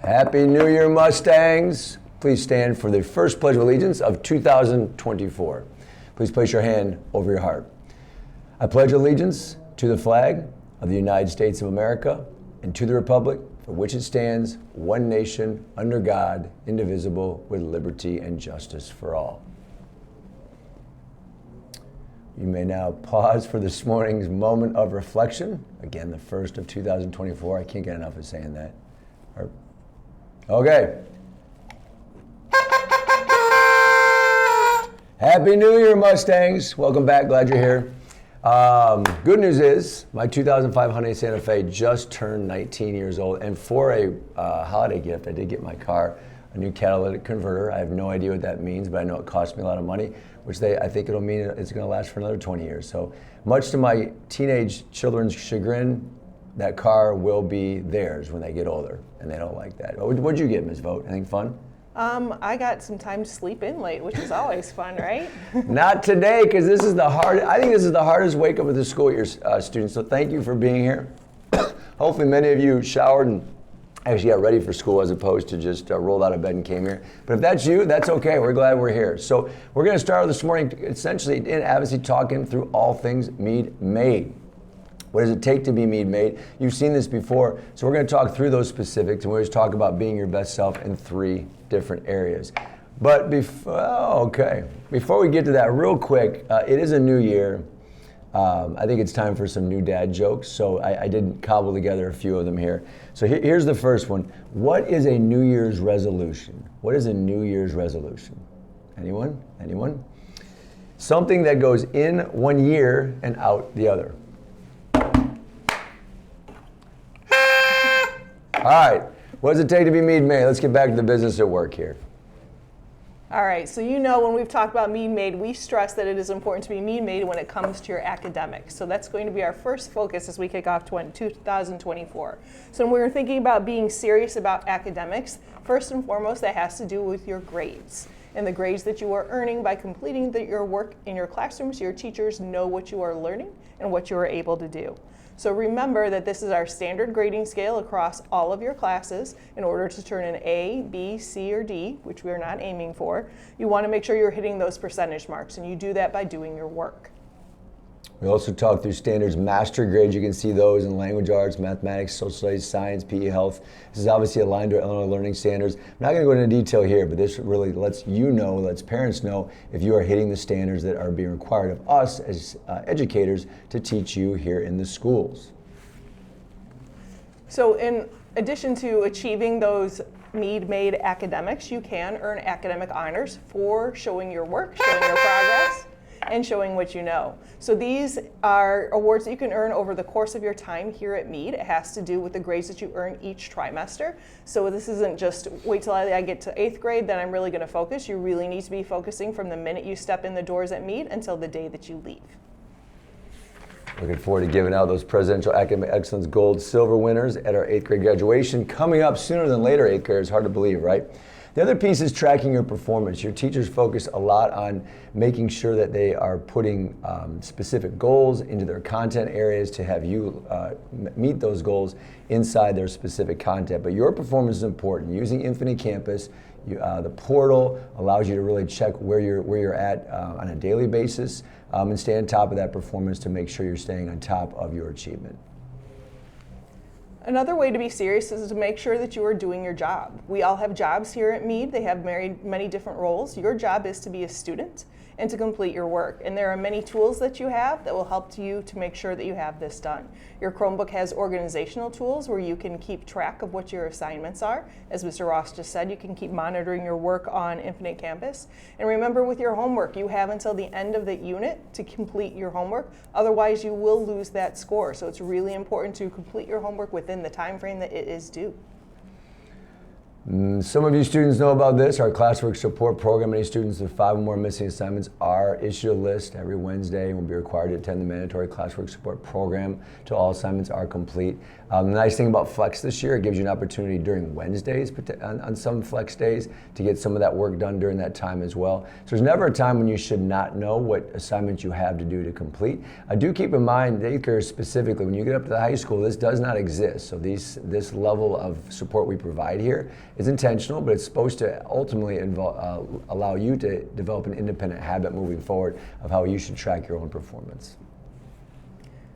Happy New Year, Mustangs. Please stand for the first Pledge of Allegiance of 2024. Please place your hand over your heart. I pledge allegiance to the flag of the United States of America and to the republic for which it stands, one nation, under God, indivisible, with liberty and justice for all. You may now pause for this morning's moment of reflection. Again, the first of 2024. I can't get enough of saying that. Okay. Happy New Year, Mustangs. Welcome back. Glad you're here. Good news is my 2005 Hyundai Santa Fe just turned 19 years old. And for a holiday gift, I did get my car a new catalytic converter. I have no idea what that means, but I know it cost me a lot of money, which I think it'll mean it's going to last for another 20 years. So much to my teenage children's chagrin, that car will be theirs when they get older, and they don't like that. What'd you get, Ms. Vogt? Anything fun? I got some time to sleep in late, which is always fun, right? Not today, because this is I think this is the hardest wake up of the school year, students. So thank you for being here. Hopefully many of you showered and actually got ready for school as opposed to just rolled out of bed and came here. But if that's you, that's okay. We're glad we're here. So we're going to start this morning essentially in advocacy talking through all things Mead Made. What does it take to be Mead Made? You've seen this before, so we're going to talk through those specifics, and we always talk about being your best self in 3 different areas. But before we get to that real quick, it is a new year. I think it's time for some new dad jokes, so I did cobble together a few of them here. So here's the first one. What is a New Year's resolution? What is a New Year's resolution? Anyone? Something that goes in one year and out the other. All right, what does it take to be Mead Made? Let's get back to the business at work here. All right, so when we've talked about Mead Made, we stress that it is important to be Mead Made when it comes to your academics. So that's going to be our first focus as we kick off 2024. So when we're thinking about being serious about academics, first and foremost, that has to do with your grades. And the grades that you are earning by completing your work in your classrooms, your teachers know what you are learning and what you are able to do. So remember that this is our standard grading scale across all of your classes. In order to turn an A, B, C, or D, which we are not aiming for, you want to make sure you're hitting those percentage marks, and you do that by doing your work. We also talk through standards master grades. You can see those in language arts, mathematics, social studies, science, PE, health. This is obviously aligned to Illinois Learning Standards. I'm not going to go into detail here, but this really lets parents know if you are hitting the standards that are being required of us as educators to teach you here in the schools. So in addition to achieving those Mead Made academics, you can earn academic honors for showing your work, showing your progress, and showing what you know. So these are awards that you can earn over the course of your time here at Mead. It has to do with the grades that you earn each trimester. So this isn't just wait till I get to 8th grade, then I'm really going to focus. You really need to be focusing from the minute you step in the doors at Mead until the day that you leave. Looking forward to giving out those Presidential Academic Excellence Gold Silver winners at our 8th grade graduation. Coming up sooner than later, 8th grade. It's hard to believe, right? The other piece is tracking your performance. Your teachers focus a lot on making sure that they are putting specific goals into their content areas to have you meet those goals inside their specific content. But your performance is important. Using Infinite Campus, the portal allows you to really check where you're at on a daily basis and stay on top of that performance to make sure you're staying on top of your achievement. Another way to be serious is to make sure that you are doing your job. We all have jobs here at Mead. They have many different roles. Your job is to be a student and to complete your work. And there are many tools that you have that will help you to make sure that you have this done. Your Chromebook has organizational tools where you can keep track of what your assignments are. As Mr. Ross just said, you can keep monitoring your work on Infinite Campus. And remember, with your homework, you have until the end of the unit to complete your homework. Otherwise, you will lose that score. So it's really important to complete your homework within the time frame that it is due. Some of you students know about this, our classwork support program. Any students with 5 or more missing assignments are issued a list every Wednesday and will be required to attend the mandatory classwork support program till all assignments are complete. The nice thing about Flex this year, it gives you an opportunity during Wednesdays, on some Flex days, to get some of that work done during that time as well. So there's never a time when you should not know what assignments you have to do to complete. I do keep in mind, daycare specifically, when you get up to the high school, this does not exist. So this level of support we provide here is intentional, but it's supposed to ultimately allow you to develop an independent habit moving forward of how you should track your own performance.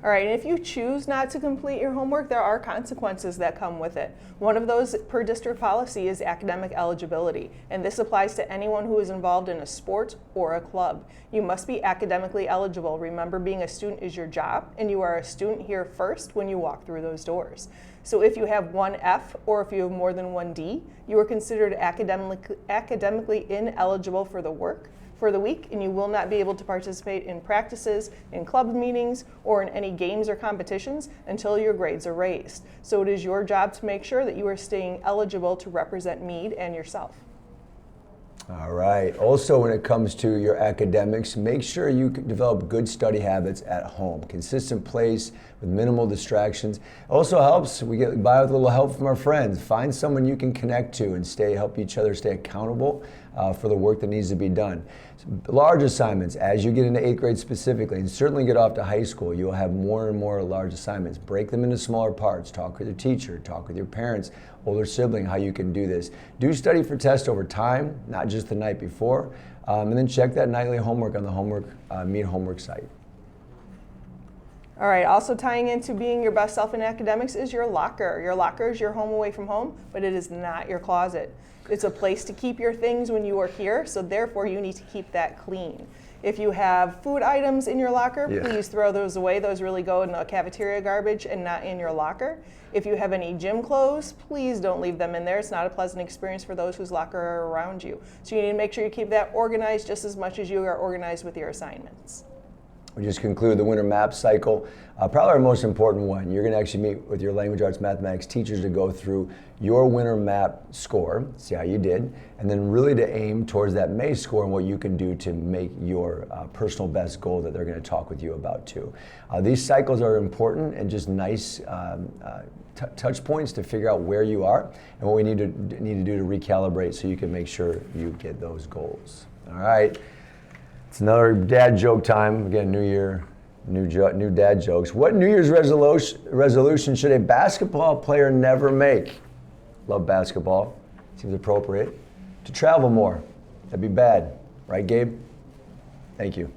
All right, and if you choose not to complete your homework, there are consequences that come with it. One of those per district policy is academic eligibility, and this applies to anyone who is involved in a sport or a club. You must be academically eligible. Remember, being a student is your job, and you are a student here first when you walk through those doors. So if you have one F or if you have more than one D, you are considered academically ineligible for the week, and you will not be able to participate in practices, in club meetings, or in any games or competitions until your grades are raised. So it is your job to make sure that you are staying eligible to represent Meade and yourself. All right. Also, when it comes to your academics, make sure you develop good study habits at home. Consistent place with minimal distractions. Also helps, we get by with a little help from our friends. Find someone you can connect to and help each other stay accountable for the work that needs to be done. Large assignments, as you get into 8th grade specifically, and certainly get off to high school, you'll have more and more large assignments. Break them into smaller parts. Talk with your teacher, talk with your parents, older sibling, how you can do this. Do study for tests over time, not just the night before, and then check that nightly homework on the Meade homework site. All right, also tying into being your best self in academics is your locker. Your locker is your home away from home, but it is not your closet. It's a place to keep your things when you are here, so therefore you need to keep that clean. If you have food items in your locker, please throw those away. Those really go in the cafeteria garbage and not in your locker. If you have any gym clothes, please don't leave them in there. It's not a pleasant experience for those whose locker are around you. So you need to make sure you keep that organized just as much as you are organized with your assignments. We just concluded the winter map cycle. Probably our most important one. You're going to actually meet with your language arts mathematics teachers to go through your winter map score, see how you did, and then really to aim towards that May score and what you can do to make your personal best goal that they're going to talk with you about too. These cycles are important and just nice touch points to figure out where you are and what we need to do to recalibrate so you can make sure you get those goals. All right. It's another dad joke time. Again, new year, new dad jokes. What New Year's resolution should a basketball player never make? Love basketball. Seems appropriate. To travel more. That'd be bad. Right, Gabe? Thank you.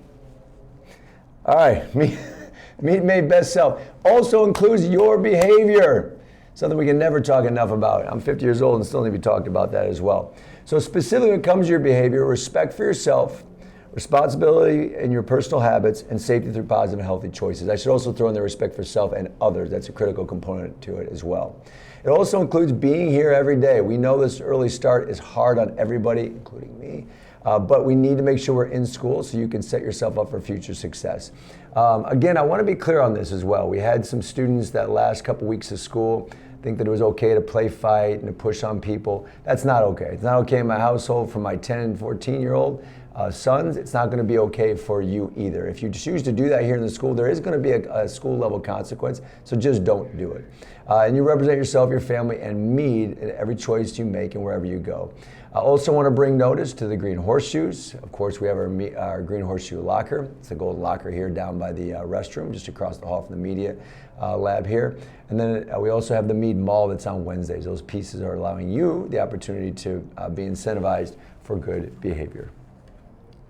All right. Meade Made Best Self also includes your behavior. Something we can never talk enough about. I'm 50 years old and still need to be talked about that as well. So specifically when it comes to your behavior, respect for yourself, responsibility in your personal habits, and safety through positive and healthy choices. I should also throw in the respect for self and others. That's a critical component to it as well. It also includes being here every day. We know this early start is hard on everybody, including me, but we need to make sure we're in school so you can set yourself up for future success. Again, I want to be clear on this as well. We had some students that last couple weeks of school think that it was okay to play fight and to push on people. That's not okay. It's not okay in my household for my 10 and 14-year-old sons. It's not going to be okay for you either. If you choose to do that here in the school, there is going to be a school level consequence, so just don't do it. And you represent yourself, your family, and Meade in every choice you make and wherever you go. I also want to bring notice to the Green Horseshoes. Of course, we have our Green Horseshoe locker. It's the golden locker here down by the restroom, just across the hall from the media lab here. And then we also have the Meade Mall that's on Wednesdays. Those pieces are allowing you the opportunity to be incentivized for good behavior.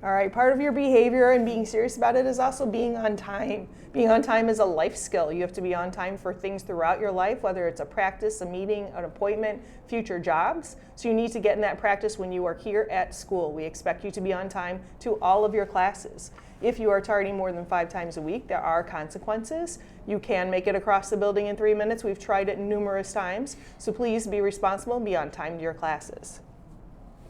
All right, part of your behavior and being serious about it is also being on time. Being on time is a life skill. You have to be on time for things throughout your life, whether it's a practice, a meeting, an appointment, future jobs. So you need to get in that practice when you are here at school. We expect you to be on time to all of your classes. If you are tardy more than 5 times a week, there are consequences. You can make it across the building in 3 minutes. We've tried it numerous times. So please be responsible and be on time to your classes.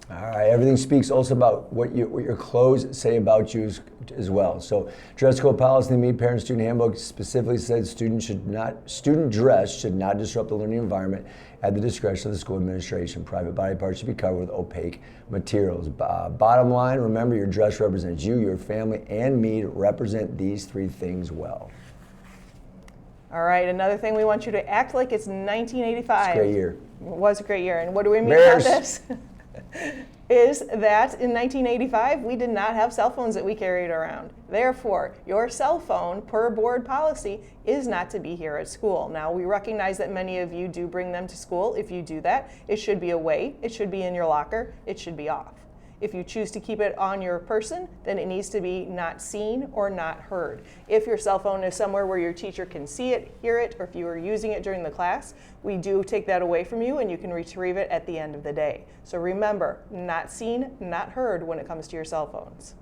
All right, everything speaks also about what your clothes say about you as well. So dress code policy in the Meade Parent Student Handbook specifically says student dress should not disrupt the learning environment at the discretion of the school administration. Private body parts should be covered with opaque materials. Bottom line, remember your dress represents you, your family, and Meade represent these three things well. All right, another thing we want you to act like it's 1985. It's a great year. It was a great year. And what do we mean Bears. about this? Is that in 1985, we did not have cell phones that we carried around. Therefore, your cell phone, per board policy, is not to be here at school. Now, we recognize that many of you do bring them to school. If you do that, it should be away, it should be in your locker, it should be off. If you choose to keep it on your person, then it needs to be not seen or not heard. If your cell phone is somewhere where your teacher can see it, hear it, or if you are using it during the class, we do take that away from you and you can retrieve it at the end of the day. So remember, not seen, not heard when it comes to your cell phones.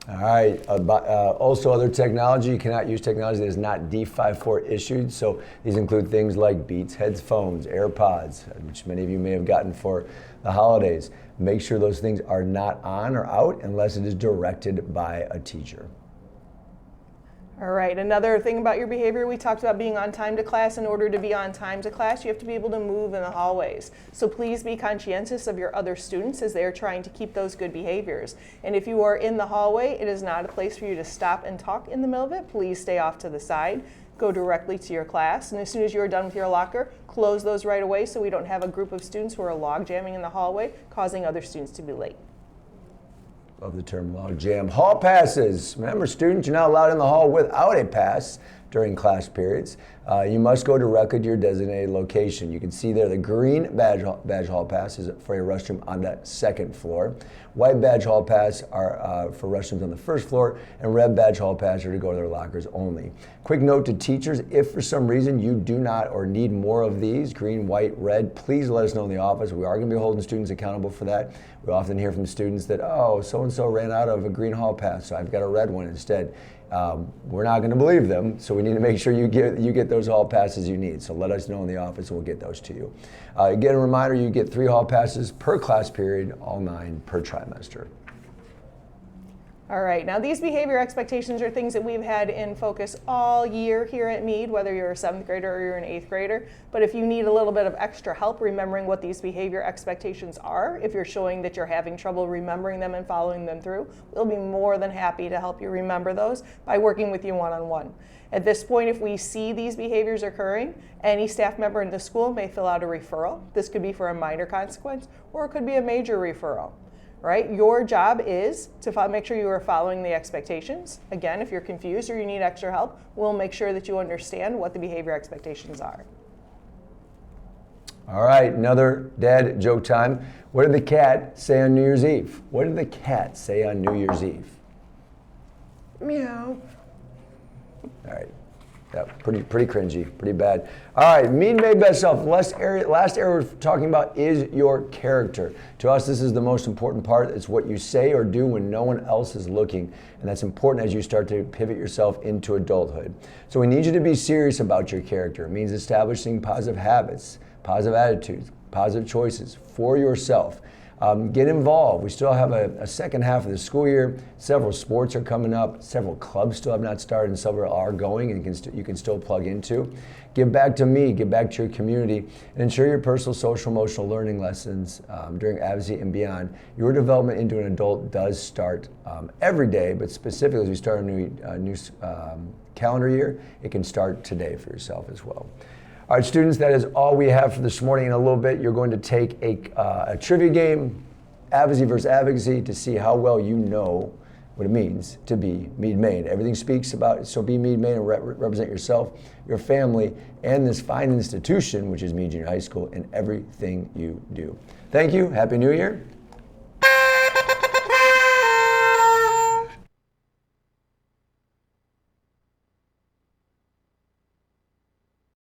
All right. Also, other technology, you cannot use technology that is not D54 issued. So these include things like Beats headphones, AirPods, which many of you may have gotten for the holidays. Make sure those things are not on or out unless it is directed by a teacher. All right, another thing about your behavior, we talked about being on time to class. In order to be on time to class, you have to be able to move in the hallways. So please be conscientious of your other students as they are trying to keep those good behaviors. And if you are in the hallway, it is not a place for you to stop and talk in the middle of it. Please stay off to the side. Go directly to your class. And as soon as you are done with your locker, close those right away so we don't have a group of students who are log jamming in the hallway, causing other students to be late. Love the term log jam. Hall passes. Remember, students, you're not allowed in the hall without a pass during class periods. You must go directly to your designated location. You can see there the green badge hall pass is for your restroom on the second floor. White badge hall pass are for restrooms on the first floor, and red badge hall pass are to go to their lockers only. Quick note to teachers, if for some reason you do not or need more of these, green, white, red, please let us know in the office. We are going to be holding students accountable for that. We often hear from students that, oh, so-and-so ran out of a green hall pass, so I've got a red one instead. We're not going to believe them, so we need to make sure you get those hall passes you need. So let us know in the office and we'll get those to you. Again, a reminder, you get 3 hall passes per class period, all 9 per trimester. All right, now these behavior expectations are things that we've had in focus all year here at Meade, whether you're a 7th grader or you're an 8th grader. But if you need a little bit of extra help remembering what these behavior expectations are, if you're showing that you're having trouble remembering them and following them through, we'll be more than happy to help you remember those by working with you one-on-one. At this point, if we see these behaviors occurring, any staff member in the school may fill out a referral. This could be for a minor consequence, or it could be a major referral. Right? Your job is to make sure you are following the expectations. Again, if you're confused or you need extra help, we'll make sure that you understand what the behavior expectations are. All right, another dad joke time. What did the cat say on New Year's Eve? What did the cat say on New Year's Eve? Meow. All right. Yeah, pretty cringy, pretty bad. All right, Meade Made Best Self. Last area we're talking about is your character. To us, this is the most important part. It's what you say or do when no one else is looking, and that's important as you start to pivot yourself into adulthood. So we need you to be serious about your character. It means establishing positive habits, positive attitudes, positive choices for yourself. Get involved. We still have a second half of the school year. Several sports are coming up. Several clubs still have not started, and several are going, and you can still plug into. Give back to me. Give back to your community, and ensure your personal, social, emotional learning lessons during advocacy and beyond. Your development into an adult does start every day, but specifically as we start a new calendar year, it can start today for yourself as well. All right, students, that is all we have for this morning. In a little bit, you're going to take a trivia game, advocacy versus advocacy, to see how well you know what it means to be Meade Made. Everything speaks about, so be Meade Made and represent yourself, your family, and this fine institution, which is Meade Junior High School, in everything you do. Thank you. Happy New Year.